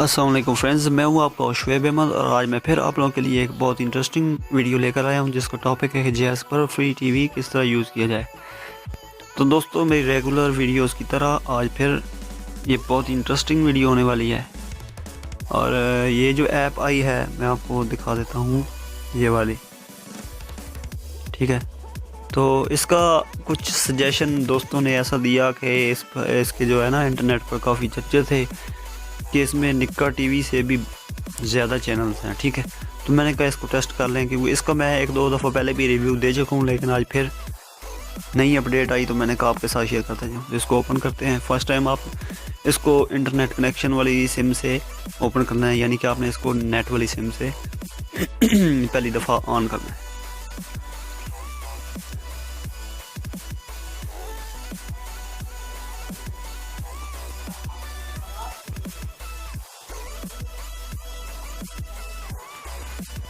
अस्सलाम वालेकुम फ्रेंड्स, मैं हूं आपका शुएब अहमद और आज मैं फिर आप लोगों के लिए एक बहुत इंटरेस्टिंग वीडियो लेकर आया हूं जिसका टॉपिक है कि जेएस पर फ्री टीवी किस तरह यूज़ किया जाए। तो दोस्तों, मेरी रेगुलर वीडियोस की तरह आज फिर ये बहुत इंटरेस्टिंग वीडियो होने वाली है। और ये जो ऐप आई है मैं आपको दिखा देता हूँ, ये वाली, ठीक है। तो इसका कुछ सजेशन दोस्तों ने ऐसा दिया कि इसके जो है ना, इंटरनेट पर काफ़ी चर्चे थे कि इसमें निक्का टीवी से भी ज़्यादा चैनल्स हैं, ठीक है। तो मैंने कहा इसको टेस्ट कर लें, क्योंकि इसका मैं एक दो दफ़ा पहले भी रिव्यू दे चुका हूँ, लेकिन आज फिर नई अपडेट आई तो मैंने कहा आपके साथ शेयर करता जाऊँ। तो इसको ओपन करते हैं। फर्स्ट टाइम आप इसको इंटरनेट कनेक्शन वाली सिम से ओपन करना है, यानी कि आपने इसको नेट वाली सिम से पहली दफ़ा ऑन करना है।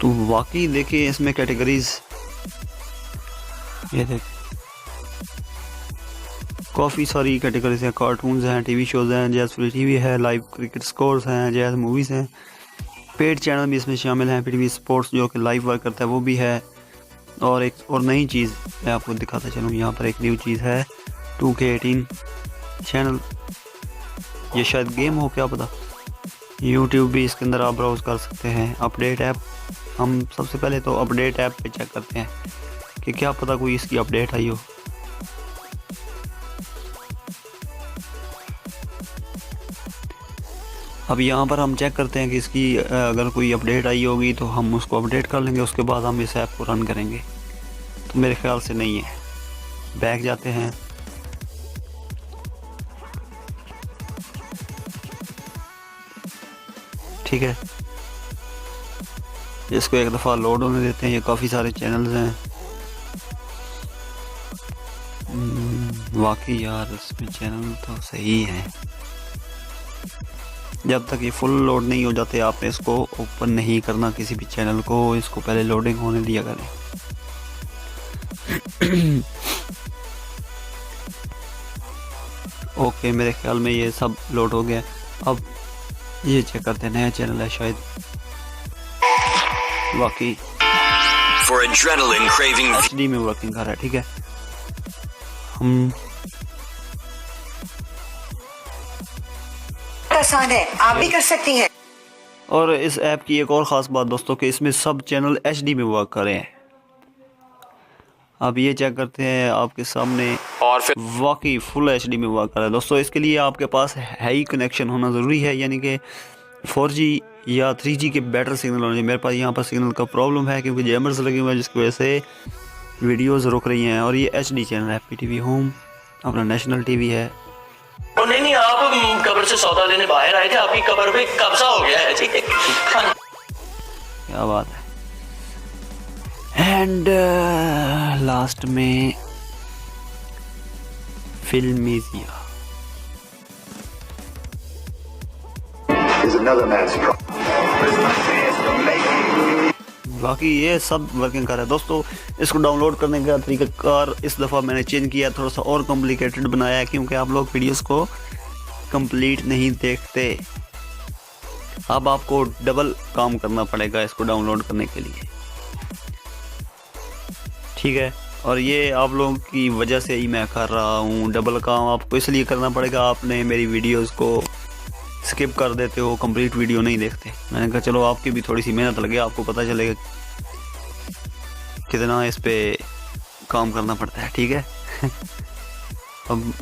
तो वाकई देखिए इसमें कैटेगरीज, ये देख काफ़ी सारी कैटेगरीज हैं। कार्टून्स हैं, टीवी शोज़ हैं, जैज़ फ्री टीवी है, लाइव क्रिकेट स्कोर्स हैं, जैज़ मूवीज़ हैं, पेड चैनल भी इसमें शामिल हैं, टीवी स्पोर्ट्स जो कि लाइव वर्क करता है वो भी है। और एक और नई चीज़ मैं आपको दिखाता चलूँ, यहाँ पर एक न्यू चीज़ है 2K18 चैनल। ये शायद गेम हो, क्या पता। यूट्यूब भी इसके अंदर आप ब्राउज़ कर सकते हैं। अपडेट ऐप, हम सबसे पहले तो अपडेट ऐप पे चेक करते हैं कि क्या पता कोई इसकी अपडेट आई हो। अब यहाँ पर हम चेक करते हैं कि इसकी अगर कोई अपडेट आई होगी तो हम उसको अपडेट कर लेंगे, उसके बाद हम इस ऐप को रन करेंगे। तो मेरे ख्याल से नहीं है। बैक जाते हैं। ठीक है, इसको एक दफ़ा लोड होने देते हैं। ये काफ़ी सारे चैनल्स हैं। वाकई यार इसमें चैनल तो सही है। जब तक ये फुल लोड नहीं हो जाते आपने इसको ओपन नहीं करना किसी भी चैनल को, इसको पहले लोडिंग होने दिया करें। ओके, मेरे ख्याल में ये सब लोड हो गया। अब ये चेक करते हैं, नया चैनल है शायद। वाकई HD में वर्किंग कर रहा है, ठीक है। हम आसान है, आप भी कर सकती हैं। और इस ऐप की एक और ख़ास बात दोस्तों कि इसमें सब चैनल HD में वर्क कर रहे हैं। अब ये चेक करते हैं आपके सामने, और फिर वाकई फुल HD में वर्क कर रहा है दोस्तों। इसके लिए आपके पास हाई कनेक्शन होना ज़रूरी है, यानी कि 4G या 3G के बेटर सिग्नल होने चाहिए। मेरे पास यहाँ पर सिग्नल का प्रॉब्लम है क्योंकि जैमर्स लगे हुए हैं, जिसकी वजह से वीडियोज़ रुक रही हैं। और ये HD चैनल है, PTV होम, अपना नेशनल टीवी है। नहीं, आप कब्र से सौदा लेने बाहर आए थे, आपकी कब्र पे कब्जा हो गया है। क्या बात है। एंड लास्ट में फिल्मीजिया। बाकी ये सब वर्किंग कर रहा है दोस्तों। इसको डाउनलोड करने का तरीकाकार इस दफ़ा मैंने चेंज किया, थोड़ा सा और कॉम्प्लिकेटेड बनाया है, क्योंकि आप लोग वीडियोस को कंप्लीट नहीं देखते। अब आपको डबल काम करना पड़ेगा इसको डाउनलोड करने के लिए, ठीक है। और ये आप लोगों की वजह से ही मैं कर रहा हूँ। डबल काम आपको इसलिए करना पड़ेगा, आपने मेरी वीडियोस को स्किप कर देते हो, कंप्लीट वीडियो नहीं देखते। मैंने कहा चलो आपकी भी थोड़ी सी मेहनत लगे, आपको पता चलेगा कितना इस पे काम करना पड़ता है, ठीक है। अब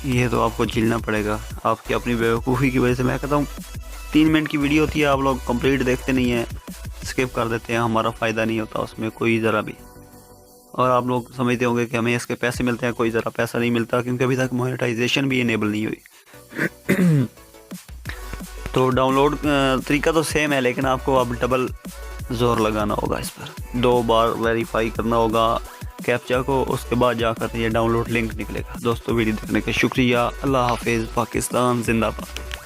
ये तो आपको झेलना पड़ेगा आपकी अपनी बेवकूफ़ी की वजह से। मैं कहता हूँ 3 मिनट की वीडियो होती है, आप लोग कंप्लीट देखते नहीं हैं, स्किप कर देते हैं। हमारा फ़ायदा नहीं होता उसमें कोई ज़रा भी। और आप लोग समझते होंगे कि हमें इसके पैसे मिलते हैं, कोई ज़रा पैसा नहीं मिलता, क्योंकि अभी तक मोनेटाइजेशन भी इनेबल नहीं हुई। तो डाउनलोड तरीका तो सेम है, लेकिन आपको अब डबल जोर लगाना होगा इस पर। 2 बार वेरीफाई करना होगा कैप्चा को, उसके बाद जाकर ये डाउनलोड लिंक निकलेगा। दोस्तों वीडियो देखने का शुक्रिया। अल्लाह हाफिज़। पाकिस्तान जिंदाबाद।